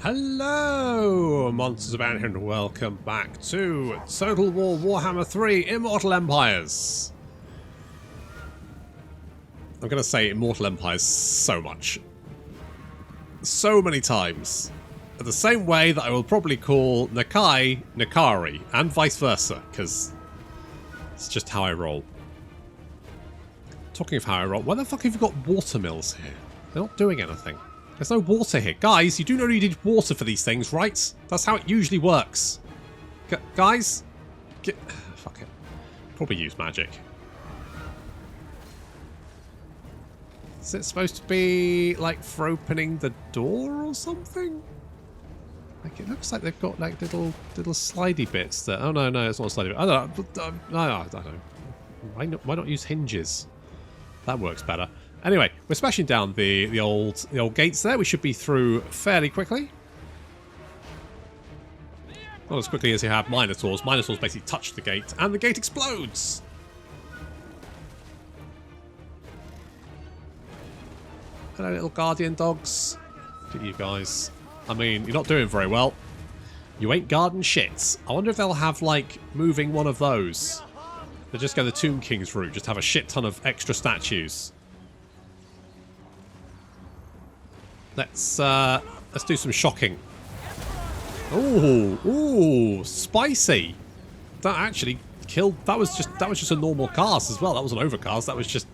Hello, monsters about here, and welcome back to Total War Warhammer 3 Immortal Empires. I'm going to say Immortal Empires so much. So many times. The same way that I will probably call Nakai Nakari, and vice versa, because it's just how I roll. Talking of how I roll, why the fuck have you got watermills here? They're not doing anything. There's no water here. Guys, you do know you need water for these things, right? That's how it usually works. Guys? Fuck it. Probably use magic. Is it supposed to be, like, for opening the door or something? Like, it looks like they've got, like, little slidey bits there. Oh, no, it's not a slidey bit. I don't know. I don't know. Why not use hinges? That works better. Anyway, we're smashing down the old gates there. We should be through fairly quickly. Not as quickly as you have Minotaurs. Minotaurs basically touch the gate, and the gate explodes! Hello, little guardian dogs. Look at you guys. I mean, you're not doing very well. You ain't guarding shit. I wonder if they'll have, like, moving one of those. They'll just go the Tomb King's route. Just have a shit ton of extra statues. Let's do some shocking. Ooh, spicy. That actually killed. That was just a normal cast as well. That was an overcast. That was just.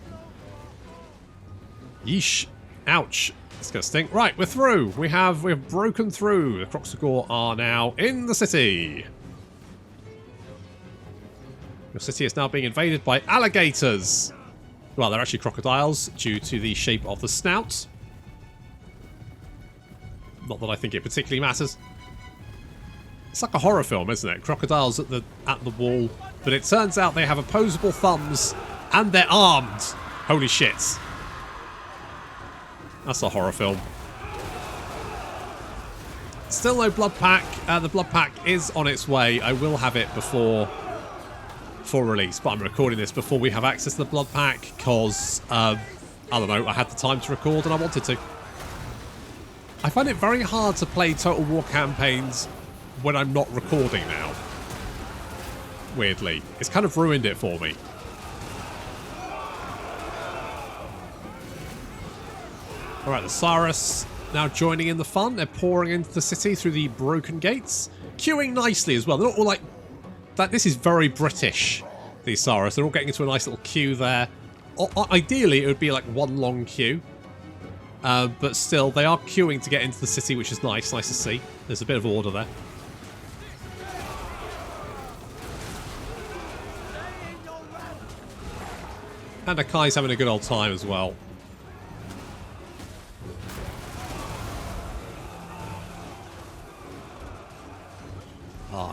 Yeesh. Ouch. It's gonna stink. Right, we're through. We've broken through. The Kroxigor are now in the city. Your city is now being invaded by alligators. Well, they're actually crocodiles due to the shape of the snout. Not that I think it particularly matters. It's like a horror film, isn't it? Crocodiles at the wall, but it turns out they have opposable thumbs and they're armed. Holy shit. That's a horror film. Still no blood pack. The blood pack is on its way. I will have it before release, but I'm recording this before we have access to the blood pack because, I don't know, I had the time to record and I wanted to. I find it very hard to play Total War campaigns when I'm not recording now. Weirdly. It's kind of ruined it for me. Alright, the Saurus now joining in the fun. They're pouring into the city through the broken gates. Queuing nicely as well. They're not all like... This is very British, these Saurus. They're all getting into a nice little queue there. Ideally, it would be like one long queue. But still, they are queuing to get into the city, which is nice. Nice to see. There's a bit of order there. And Nakai's having a good old time as well.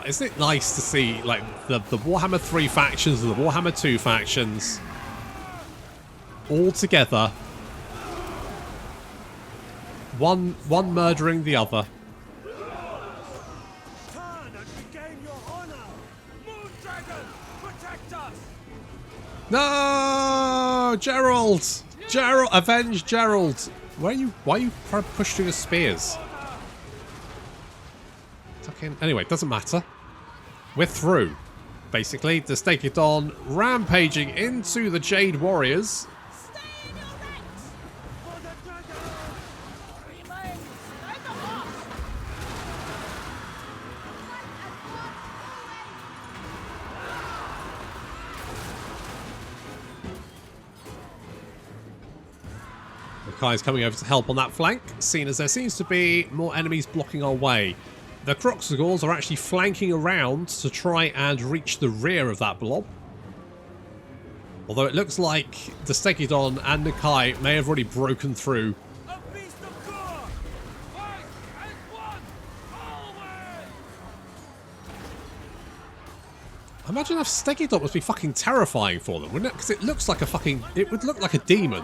Isn't it nice to see, like, the Warhammer 3 factions and the Warhammer 2 factions all together? One murdering the other. No, Gerald! Gerald, avenge Gerald! Why are you trying to push through the spears? Anyway, doesn't matter. We're through. Basically, the Stakidon rampaging into the Jade Warriors. Nakai's coming over to help on that flank, seeing as there seems to be more enemies blocking our way. The Kroxigors are actually flanking around to try and reach the rear of that blob. Although it looks like the Stakidon and Nakai may have already broken through. I imagine if Stakidon must be fucking terrifying for them, wouldn't it? Because it looks like a fucking... It would look like a demon.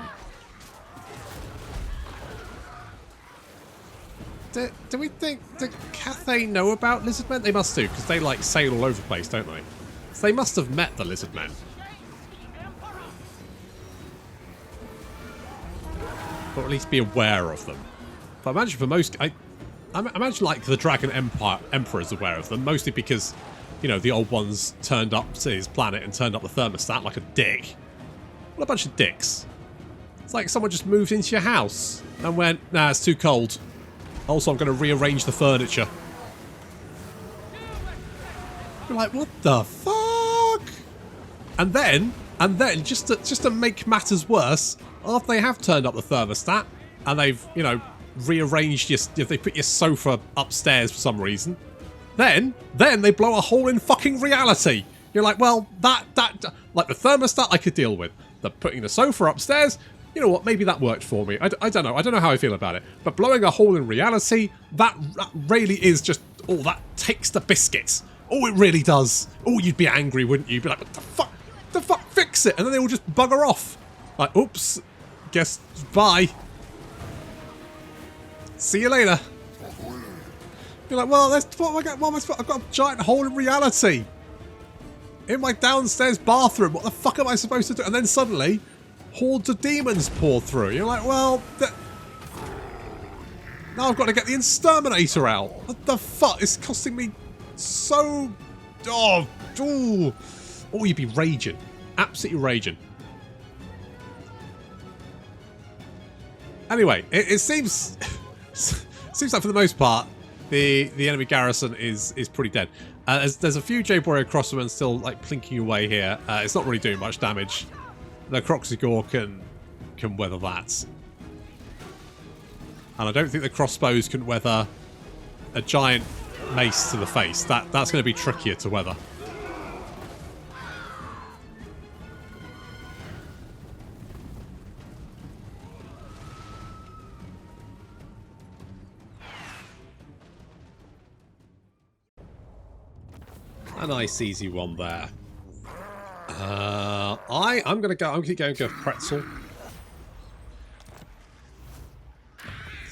Do we think that Cathay know about lizardmen? They must do, because they, like, sail all over the place, don't they? So they must have met the lizardmen. Or at least be aware of them. But I imagine for most... I imagine like the Dragon Emperor is aware of them, mostly because, you know, the old ones turned up to his planet and turned up the thermostat like a dick. What a bunch of dicks. It's like someone just moved into your house and went, nah, it's too cold. Also, I'm going to rearrange the furniture. You're like, what the fuck? And then, just to make matters worse, after they have turned up the thermostat and they've, you know, rearranged if they put your sofa upstairs for some reason, then they blow a hole in fucking reality. You're like, well, that like the thermostat I could deal with. The putting the sofa upstairs, you know what, maybe that worked for me. I don't know. I don't know how I feel about it. But blowing a hole in reality, that really is just, oh, that takes the biscuit. Oh, it really does. Oh, you'd be angry, wouldn't you? You'd be like, what the fuck? The fuck? Fix it. And then they all just bugger off. Like, oops. Guess, bye. See you later. You're like, well, what am I supposed? I've got a giant hole in reality in my downstairs bathroom. What the fuck am I supposed to do? And then suddenly, hordes of demons pour through. You're like, well, now I've got to get the exterminator out. What the fuck? It's costing me so. Oh, you'd be raging, absolutely raging. Anyway, it seems like for the most part, the enemy garrison is pretty dead. There's a few Jade Warrior Crossbowmen still like plinking away here. It's not really doing much damage. The Croxigor can weather that, and I don't think the crossbows can weather a giant mace to the face. That's going to be trickier to weather. A nice easy one there. I'm gonna go. I'm keep going for pretzel.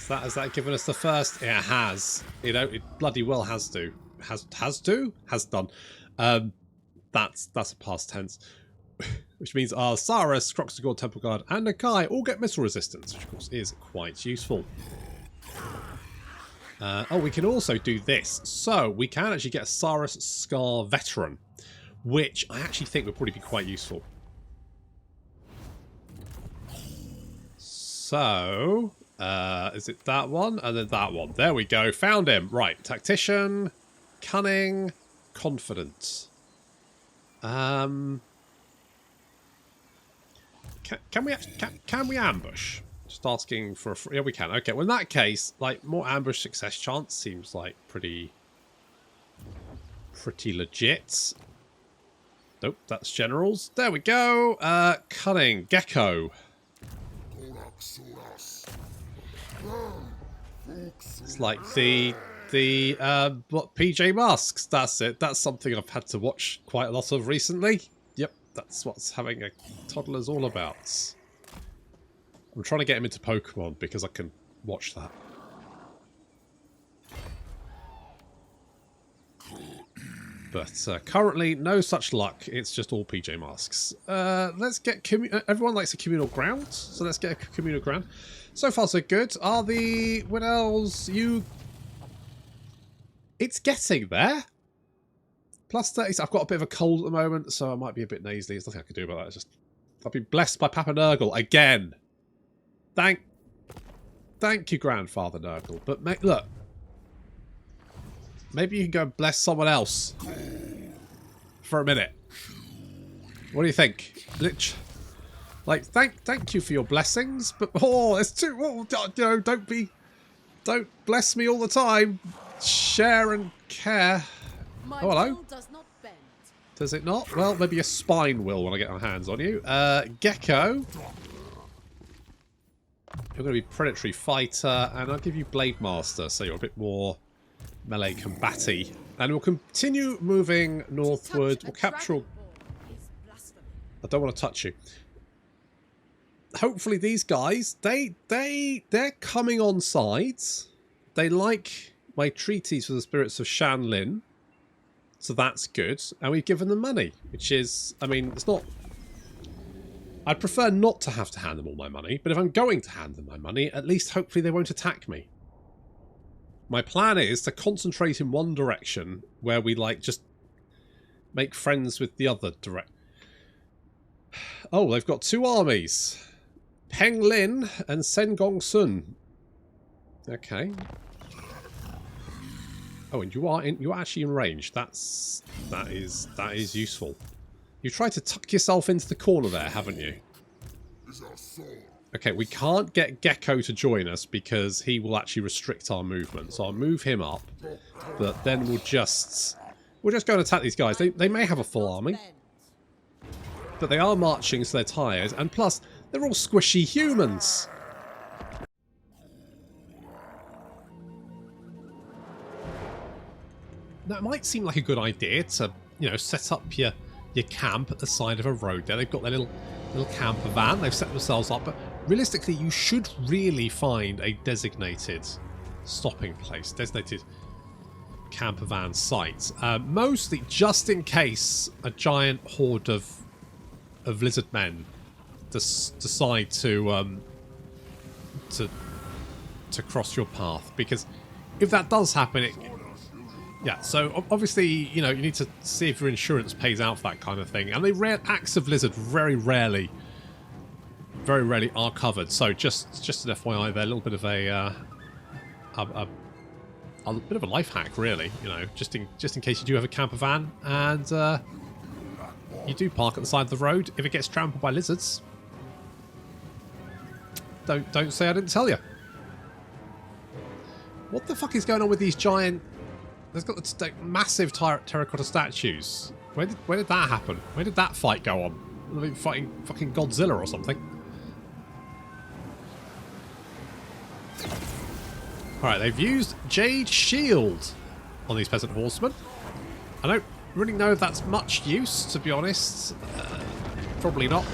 Has that given us the first? Yeah, it has. You know, it bloody well has to. Has done. That's a past tense, which means our Saurus, Croxigor, Temple Guard, and Nakai all get missile resistance, which of course is quite useful. Oh, we can also do this. So we can actually get a Saurus Scar Veteran, which I actually think would probably be quite useful. So, is it that one? And then that one. There we go. Found him. Right. Tactician, Cunning, Confident. Can we ambush? Just asking for a... Yeah, we can. Okay, well, in that case, like, more ambush success chance seems like pretty legit. Nope, that's generals. There we go. Cunning. Gecko. It's like the what, PJ Masks. That's it. That's something I've had to watch quite a lot of recently. Yep, that's what's having a toddler's all about. I'm trying to get him into Pokemon because I can watch that. But currently, no such luck. It's just all PJ Masks. Let's get... everyone likes a communal ground, so let's get a communal ground. So far, so good. Are the... What else? It's getting there. Plus 30. I've got a bit of a cold at the moment, so I might be a bit nasally. There's nothing I can do about that. It's just... I've been blessed by Papa Nurgle again. Thank you, Grandfather Nurgle. But look, maybe you can go and bless someone else for a minute. What do you think? Like, thank you for your blessings, but it's too. Oh, you know, don't bless me all the time. Share and care. My oh, hello. will does not bend. Does it not? Well, maybe your spine will when I get my hands on you. Gecko. You're going to be Predatory Fighter, and I'll give you Blade Master, so you're a bit more melee combatty. And we'll continue moving northward. We'll capture... I don't want to touch you. Hopefully these guys, they're coming on sides. They like my treaties for the spirits of Shanlin, so that's good. And we've given them money, which is, I mean, it's not... I'd prefer not to have to hand them all my money, but if I'm going to hand them my money, at least hopefully they won't attack me. My plan is to concentrate in one direction where we, like, just make friends with the other direct. Oh, they've got 2 armies. Peng Lin and Sen Gong Sun. Okay. Oh, and you're actually in range. That is useful. You tried to tuck yourself into the corner there, haven't you? Okay, we can't get Gecko to join us because he will actually restrict our movement. So I'll move him up, but then we'll just go and attack these guys. They may have a full army, but they are marching, so they're tired, and plus they're all squishy humans. Now, it might seem like a good idea to, you know, set up your camp at the side of a road there. They've got their little camper van. They've set themselves up, but realistically, you should really find a designated stopping place, designated camper van site. Mostly just in case a giant horde of lizard men decide to cross your path, because if that does happen, yeah, so obviously, you know, you need to see if your insurance pays out for that kind of thing. And the rare acts of lizard very rarely are covered. So just an FYI there, a little bit of a bit of a life hack, really. You know, just in case you do have a camper van and you do park at the side of the road. If it gets trampled by lizards, don't say I didn't tell you. What the fuck is going on with these giant? There's got the massive terracotta statues. Where did that happen? Where did that fight go on? I mean, fighting fucking Godzilla or something. Alright, they've used Jade Shield on these peasant horsemen. I don't really know if that's much use, to be honest. Probably not.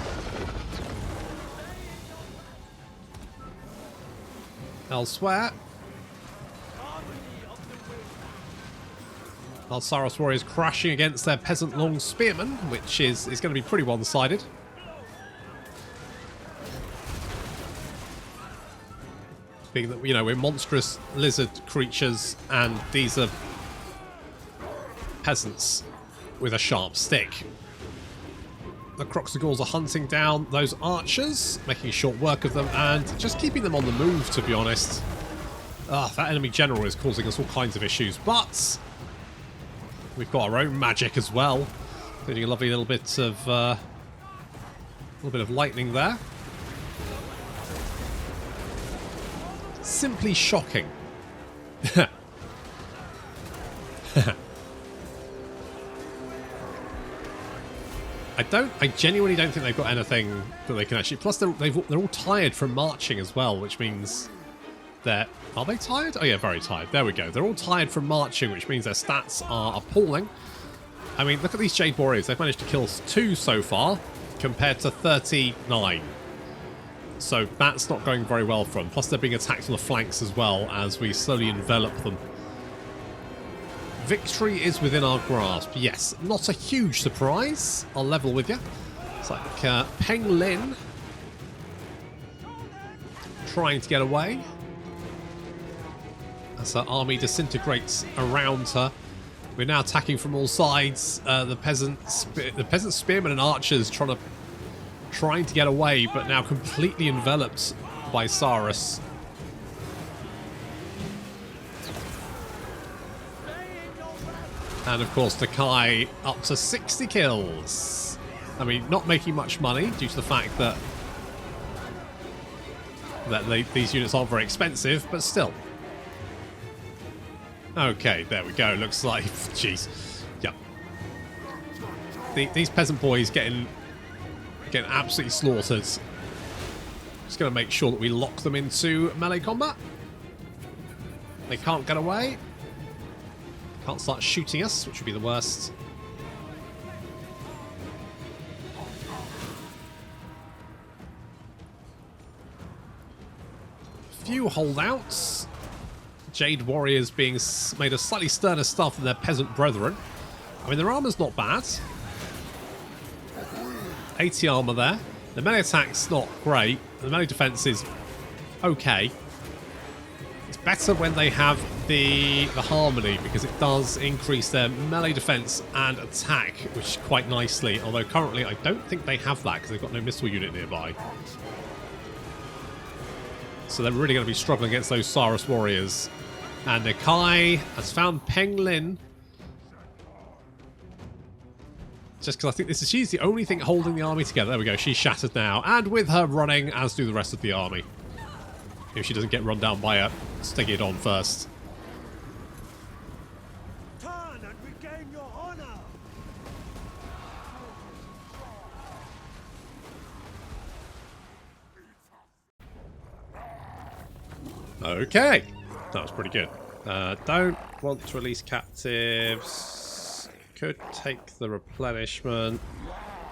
Elsewhere, Saros warriors crashing against their peasant long spearmen, which is going to be pretty one-sided. Being that, you know, we're monstrous lizard creatures and these are peasants with a sharp stick. The Croxagors are hunting down those archers, making short work of them and just keeping them on the move, to be honest. That enemy general is causing us all kinds of issues, but we've got our own magic as well, including a lovely little bit of lightning there. Simply shocking. I genuinely don't think they've got anything that they can actually. Plus, they're all tired from marching as well, which means are they tired? Oh yeah, very tired. There we go. They're all tired from marching, which means their stats are appalling. I mean, look at these Jade Warriors. They've managed to kill 2 so far, compared to 39. So that's not going very well for them. Plus, they're being attacked on the flanks as well as we slowly envelop them. Victory is within our grasp. Yes, not a huge surprise. I'll level with you. It's like Peng Lin trying to get away as her army disintegrates around her. We're now attacking from all sides. The peasant spearmen and archers trying to get away, but now completely enveloped by Saurus. And of course, Nakai up to 60 kills. I mean, not making much money due to the fact that these units aren't very expensive, but still. Okay, there we go. Looks like, jeez, yep. These peasant boys getting absolutely slaughtered. Just going to make sure that we lock them into melee combat. They can't get away. Can't start shooting us, which would be the worst. Few holdouts. Jade Warriors being made of slightly sterner stuff than their peasant brethren. I mean, their armor's not bad. 80 armor there. The melee attack's not great. The melee defense is okay. It's better when they have the harmony, because it does increase their melee defense and attack, which is quite nicely. Although currently I don't think they have that because they've got no missile unit nearby. So they're really going to be struggling against those Saurus warriors. And Nakai has found Peng Lin. Just because I think she's the only thing holding the army together. There we go, she's shattered now. And with her running, as do the rest of the army. If she doesn't get run down by a Stegodon first. Turn and regain your honor. Okay, that was pretty good. Don't want to release captives. Could take the replenishment.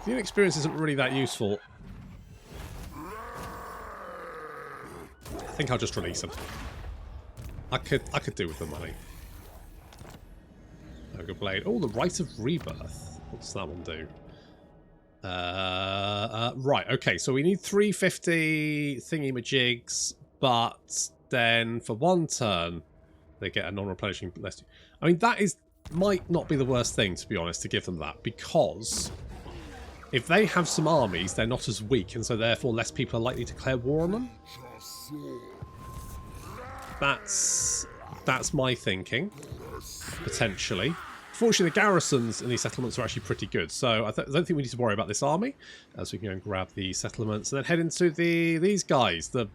The experience isn't really that useful. I think I'll just release them. I could do with the money. Ogre Blade. Oh, the Rite of Rebirth. What does that one do? Right, okay, so we need 350 thingy-majigs, but then for one turn they get a non-replenishing list. I mean, that might not be the worst thing, to be honest, to give them that, because if they have some armies, they're not as weak, and so therefore less people are likely to declare war on them. That's my thinking, potentially. Fortunately, the garrisons in these settlements are actually pretty good, so I don't think we need to worry about this army, as we can go and grab the settlements and then head into these guys, the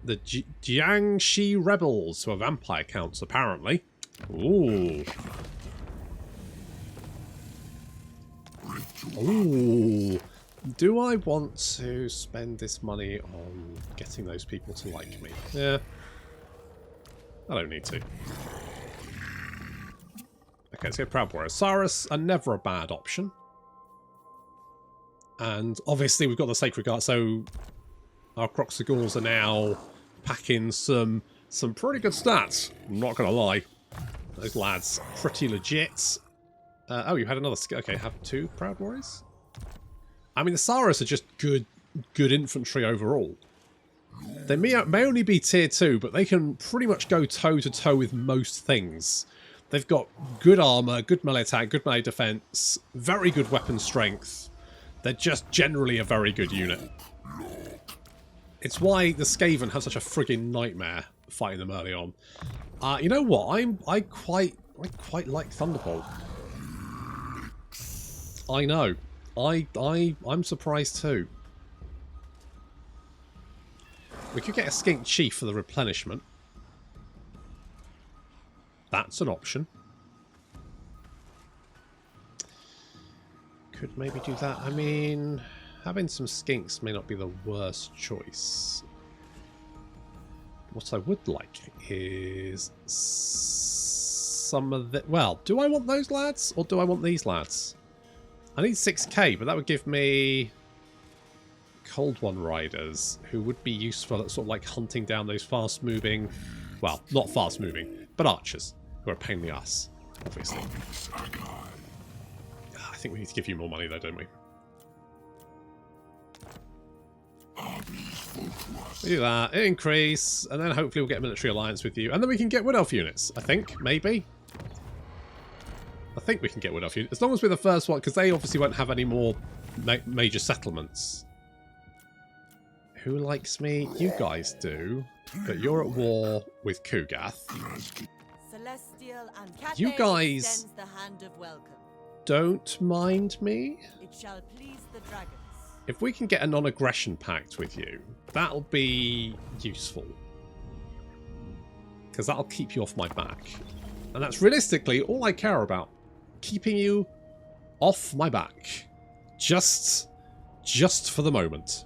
Jiangxi rebels, who are vampire counts apparently. Ooh. Ooh. Do I want to spend this money on getting those people to like me? Yeah. I don't need to. Okay, let's go Proud Warrior. Saurus are never a bad option. And obviously we've got the Sacred Guard, so our Croxagors are now packing some pretty good stats. I'm not going to lie. Those lads, pretty legit. Oh, you had another... Okay, have 2 Proud Warriors? I mean, the Saurus are just good infantry overall. They may only be tier 2, but they can pretty much go toe-to-toe with most things. They've got good armor, good melee attack, good melee defense, very good weapon strength. They're just generally a very good unit. It's why the Skaven have such a friggin' nightmare fighting them early on. You know what? I quite like Thunderbolt. I know. I'm surprised too. We could get a Skink Chief for the replenishment. That's an option. Could maybe do that. I mean, having some skinks may not be the worst choice. What I would like is some of the... Well, do I want those lads or do I want these lads? I need 6k, but that would give me Cold One Riders, who would be useful at sort of like hunting down those fast-moving... Well, not fast-moving, but archers, who are a pain in the ass, obviously. I think we need to give you more money though, don't we? We do that, increase, and then hopefully we'll get a military alliance with you, and then we can get Wood Elf units, I think, maybe. I think we can get Wood Elf units, as long as we're the first one, because they obviously won't have any more major settlements. Who likes me? You guys do, but you're at war with Kugath. Celestial and Cathay You guys extends the hand of welcome. Don't mind me. It shall please the dragons. If we can get a non-aggression pact with you, that'll be useful. Because that'll keep you off my back. And that's realistically all I care about. Keeping you off my back. Just for the moment.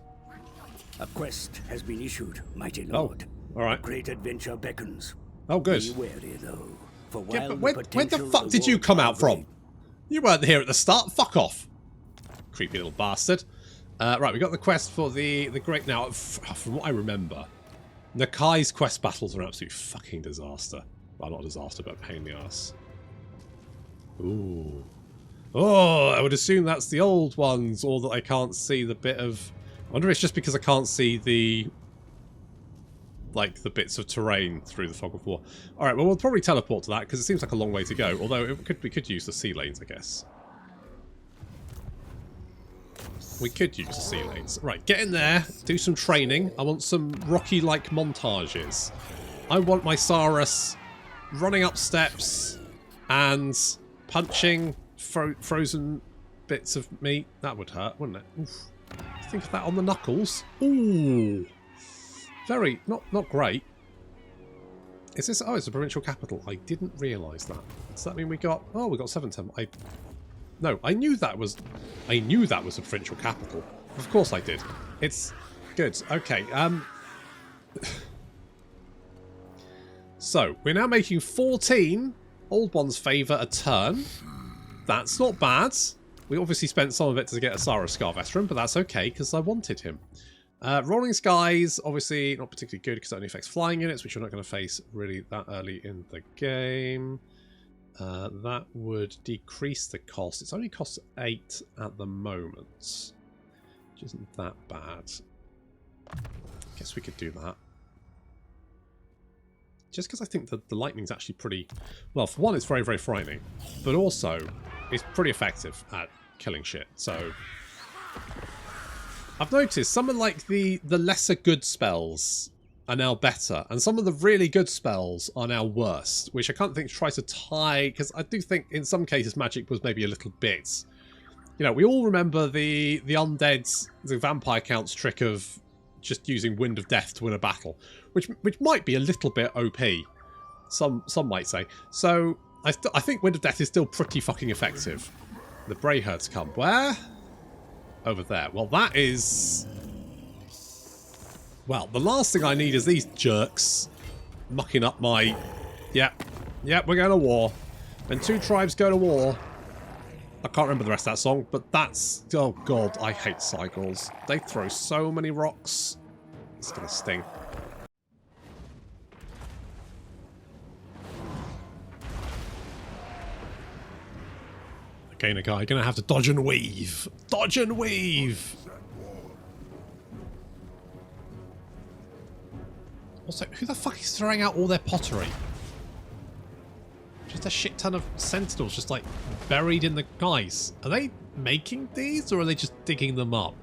A quest has been issued, mighty lord. Oh, alright. Great adventure beckons. Oh, good. Be wary, though. For Yeah, while but where the fuck did you come out from? You weren't here at the start. Fuck off. Creepy little bastard. Right, we got the quest for the great... Now, from what I remember, Nakai's quest battles are an absolute fucking disaster. Well, not a disaster, but a pain in the ass. Ooh. Oh, I would assume that's the old ones, or that I can't see the bit of... I wonder if it's just because I can't see the like the bits of terrain through the fog of war. All right, well we'll probably teleport to that because it seems like a long way to go. Although we could use the sea lanes, I guess. We could use the sea lanes. Right, get in there, do some training. I want some Rocky-like montages. I want my Saurus running up steps and punching frozen bits of meat. That would hurt, wouldn't it? Oof. Think of that on the knuckles. Ooh. Very, not great. Is this, oh, it's a provincial capital. I didn't realise that. Does that mean we got, oh, we got 7 no, I knew that was a provincial capital. Of course I did. It's good. Okay. So we're now making 14 old ones favour a turn. That's not bad. We obviously spent some of it to get a Saurus Scar Veteran, but that's okay because I wanted him. Rolling Skies, obviously not particularly good because it only affects flying units, which you're not going to face really that early in the game. That would decrease the cost. It's only costs 8 at the moment, which isn't that bad. Guess we could do that. Just because I think that the lightning's actually pretty... Well, for one, it's very, very frightening. But also, it's pretty effective at killing shit. So, I've noticed some of like the lesser good spells are now better. And some of the really good spells are now worse. Which I can't think to try to tie... Because I do think in some cases magic was maybe a little bit... You know, we all remember the undead, the vampire counts trick of just using Wind of Death to win a battle. Which might be a little bit OP. Some might say. So, I think Wind of Death is still pretty fucking effective. The Brayherds come. Where? Over there. Well, that is... Well, the last thing I need is these jerks mucking up my... Yep, we're going to war. When 2 tribes go to war... I can't remember the rest of that song, but that's... Oh, God, I hate cycles. They throw so many rocks. It's going to sting. Okay, Nakai, gonna have to dodge and weave. Dodge and weave! Also, who the fuck is throwing out all their pottery? Just a shit ton of sentinels just like buried in the ice. Are they making these or are they just digging them up?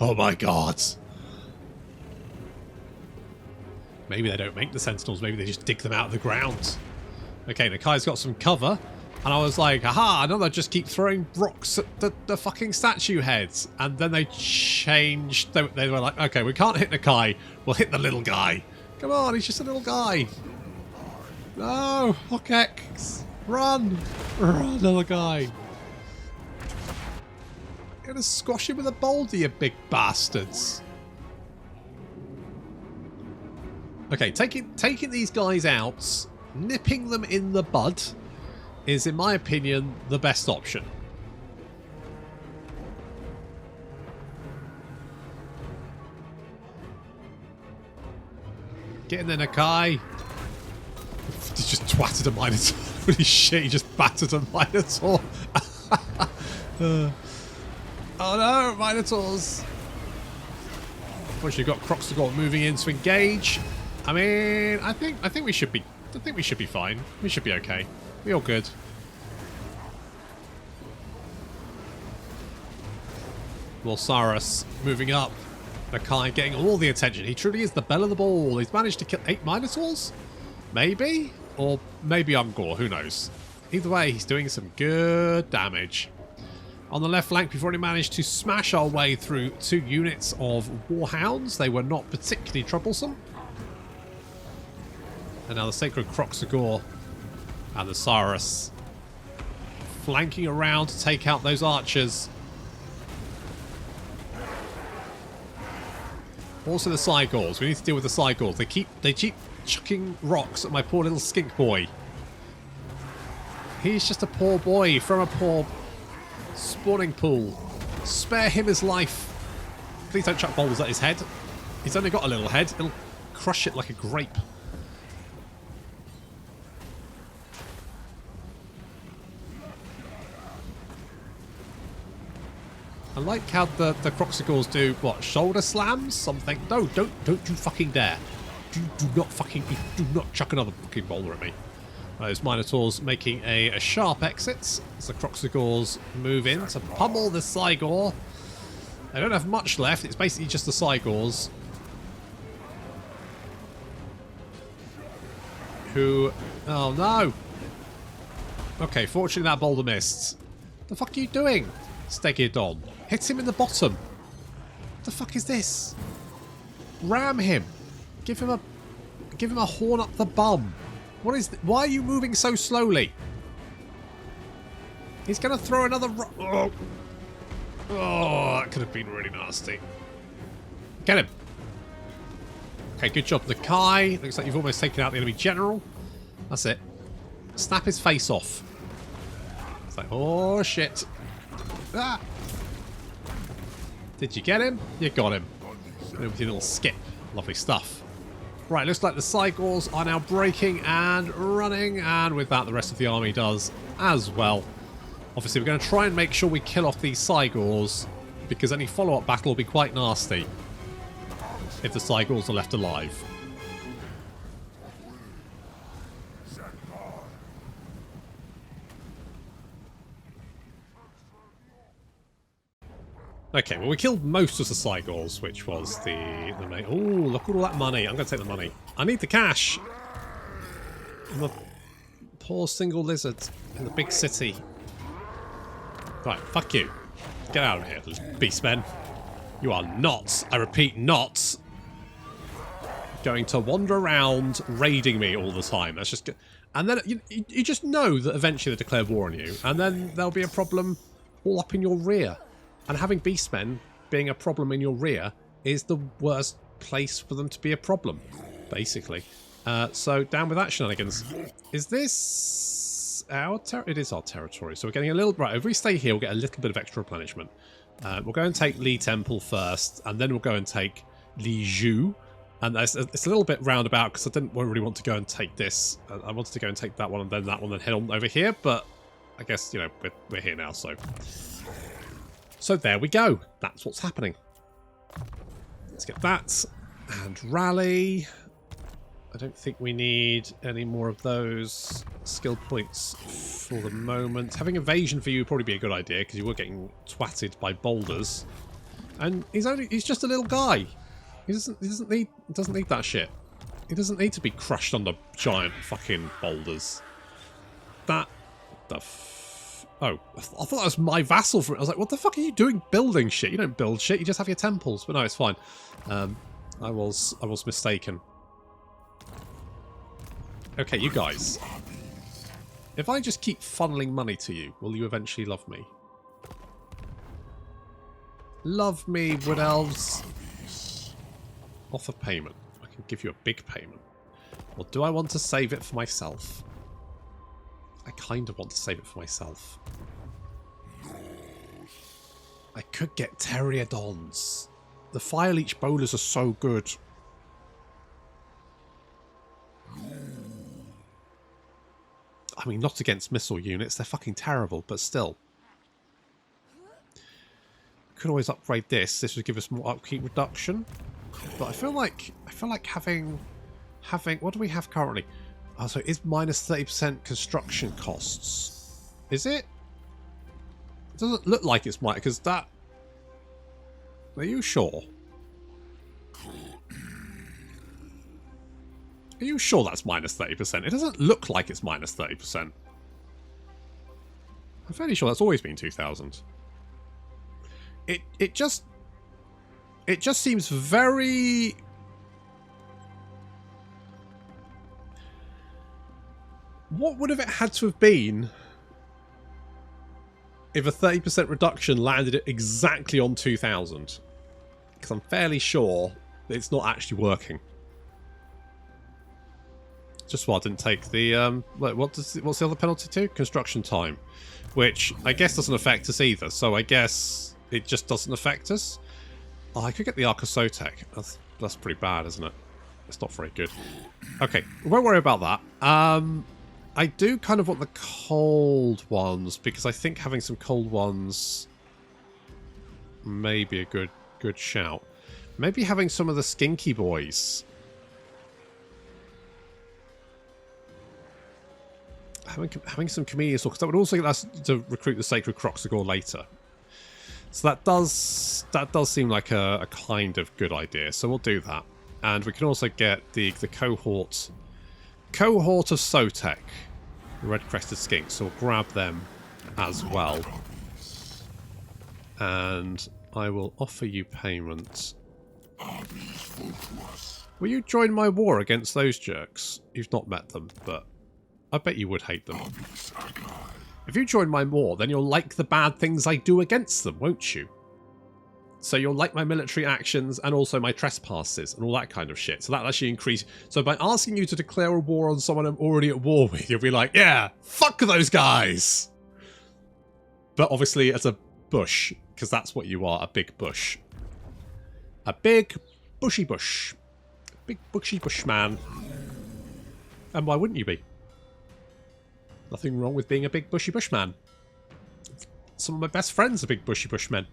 Oh my god! Maybe they don't make the sentinels, maybe they just dig them out of the ground. Okay, Nakai's got some cover. And I was like, aha, no, they just keep throwing rocks at the fucking statue heads. And then they changed. They were like, okay, we can't hit Nakai. We'll hit the little guy. Come on, he's just a little guy. No, Hokeks. Run. Run, little guy. You're going to squash him with a boulder, you big bastards. Okay, taking these guys out, nipping them in the bud... is, in my opinion, the best option. Get in there, Nakai. He just twatted a Minotaur. Holy shit, he just battered a Minotaur. Oh no, Minotaurs. Once you've got Croxagor moving in to engage. I mean, I think we should be fine. We should be okay. We all good. Saurus moving up. Nakai getting all the attention. He truly is the belle of the ball. He's managed to kill 8 Minotaurs? Maybe? Or maybe Ungor, who knows. Either way, he's doing some good damage. On the left flank, we've already managed to smash our way through 2 units of Warhounds. They were not particularly troublesome. And now the Sacred Croxagor and the Saurus flanking around to take out those archers. Also the Cygors. We need to deal with the Cygors. They keep chucking rocks at my poor little skink boy. He's just a poor boy from a poor spawning pool. Spare him his life. Please don't chuck boulders at his head. He's only got a little head. It'll crush it like a grape. I like how the Croxagors do, what, shoulder slams? Something? No, don't you fucking dare. do not chuck another fucking boulder at me. Those Minotaurs making a sharp exit as the Croxigors move in to pummel the Cygor. They don't have much left. It's basically just the Cygors who... Oh, no. Okay, fortunately that boulder missed. The fuck are you doing? Stegiodon. Hit him in the bottom. What the fuck is this? Ram him. Give him a horn up the bum. What is... Why are you moving so slowly? He's going to throw another... Oh. Oh, that could have been really nasty. Get him. Okay, good job. Nakai. Looks like you've almost taken out the enemy general. That's it. Snap his face off. It's like, oh, shit. Ah. Did you get him? You got him. With your little skip. Lovely stuff. Right, looks like the Cygors are now breaking and running, and with that the rest of the army does as well. Obviously we're going to try and make sure we kill off these Cygors, because any follow-up battle will be quite nasty if the Cygors are left alive. Okay, well we killed most of the Cygors, which was the main... Oh, look at all that money. I'm going to take the money. I need the cash. I'm a poor single lizard in the big city. Right, fuck you. Get out of here, Beastmen. You are not, I repeat, not going to wander around raiding me all the time. That's just... And then you just know that eventually they declare war on you, and then there'll be a problem all up in your rear. And having Beastmen being a problem in your rear is the worst place for them to be a problem, basically. So down with that shenanigans. Is this our territory? It is our territory. So we're getting a little... Right, if we stay here, we'll get a little bit of extra replenishment. We'll go and take Lee Temple first, and then we'll go and take Lee Zhu. And it's a little bit roundabout because I didn't really want to go and take this. I wanted to go and take that one, and then head on over here. But I guess, you know, we're here now, so... So there we go. That's what's happening. Let's get that. And rally. I don't think we need any more of those skill points for the moment. Having evasion for you would probably be a good idea, because you were getting twatted by boulders. And he's just a little guy. He doesn't need that shit. He doesn't need to be crushed under giant fucking boulders. Oh, I thought that was my vassal for it. I was like, what the fuck are you doing building shit? You don't build shit, you just have your temples. But no, it's fine. I was mistaken. Okay, you guys. If I just keep funneling money to you, will you eventually love me? Love me, wood elves. Offer payment. I can give you a big payment. Or do I want to save it for myself? I kind of want to save it for myself. I could get Pteriodons. The Fire Leech bowlers are so good. I mean, not against missile units. They're fucking terrible, but still. Could always upgrade this. This would give us more upkeep reduction. But I feel like having what do we have currently? Oh, so it is minus 30% construction costs. Is it? It doesn't look like it's minus, because that... Are you sure? Are you sure that's minus 30%? It doesn't look like it's minus 30%. I'm fairly sure that's always been 2,000. It just seems very... What would have it had to have been if a 30% reduction landed it exactly on 2,000? Because I'm fairly sure that it's not actually working. Just why I didn't take the... what's the other penalty to? Construction time. Which I guess doesn't affect us either. So I guess it just doesn't affect us. Oh, I could get the Arcosotek. That's pretty bad, isn't it? It's not very good. Okay, we won't worry about that. I do kind of want the cold ones, because I think having some cold ones may be a good shout. Maybe having some of the skinky boys having some comedian because that would also get us to recruit the Sacred Croxagore later. So that does seem like a kind of good idea. So we'll do that, and we can also get the cohort of Sotek, the red-crested skinks. So we'll grab them as well, and I will offer you payment. Will you join my war against those jerks? You've not met them, but I bet you would hate them. If you join my war, then you'll like the bad things I do against them, won't you? So you'll like my military actions and also my trespasses and all that kind of shit. So that'll actually increase. So by asking you to declare a war on someone I'm already at war with, you'll be like, yeah, fuck those guys! But obviously as a bush, because that's what you are, a big bush. A big bushy bush. Big bushy bushman. And why wouldn't you be? Nothing wrong with being a big bushy bushman. Some of my best friends are big bushy bushmen.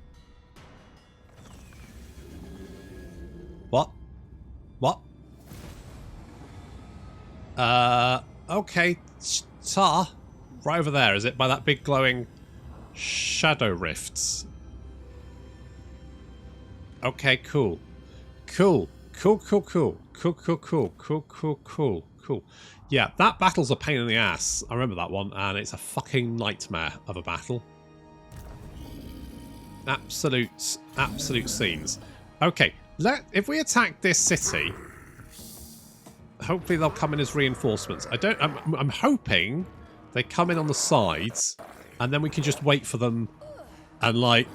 What? What? Okay. Tar. Right over there, is it? By that big glowing shadow rifts. Okay, cool. Cool. Cool, cool, cool. Cool, cool, cool. Cool, cool, cool. Cool. Yeah, that battle's a pain in the ass. I remember that one, and it's a fucking nightmare of a battle. Absolute scenes. Okay, if we attack this city, hopefully they'll come in as reinforcements. I'm hoping they come in on the sides, and then we can just wait for them, and like,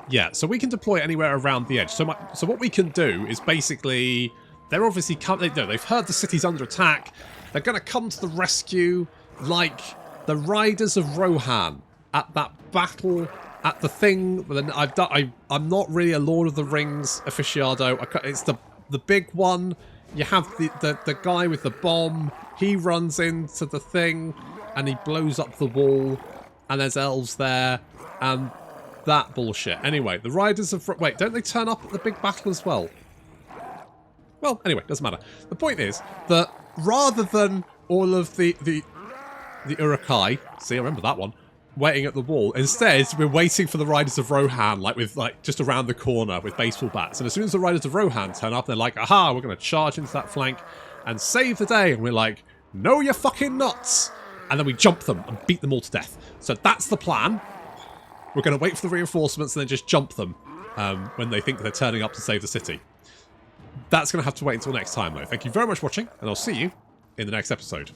yeah. So we can deploy anywhere around the edge. So what we can do is basically. They're obviously they've heard the city's under attack. They're going to come to the rescue like the Riders of Rohan at that battle at the thing. I'm not really a Lord of the Rings aficionado. It's the big one. You have the guy with the bomb. He runs into the thing and he blows up the wall. And there's elves there and that bullshit. Anyway, the Riders of wait, don't they turn up at the big battle as well? Well, anyway, doesn't matter. The point is that rather than all of the Urukai, see, I remember that one, waiting at the wall, instead we're waiting for the Riders of Rohan, like just around the corner with baseball bats. And as soon as the Riders of Rohan turn up, they're like, aha, we're going to charge into that flank and save the day. And we're like, no, you're fucking nuts. And then we jump them and beat them all to death. So that's the plan. We're going to wait for the reinforcements and then just jump them when they think they're turning up to save the city. That's going to have to wait until next time, though. Thank you very much for watching, and I'll see you in the next episode.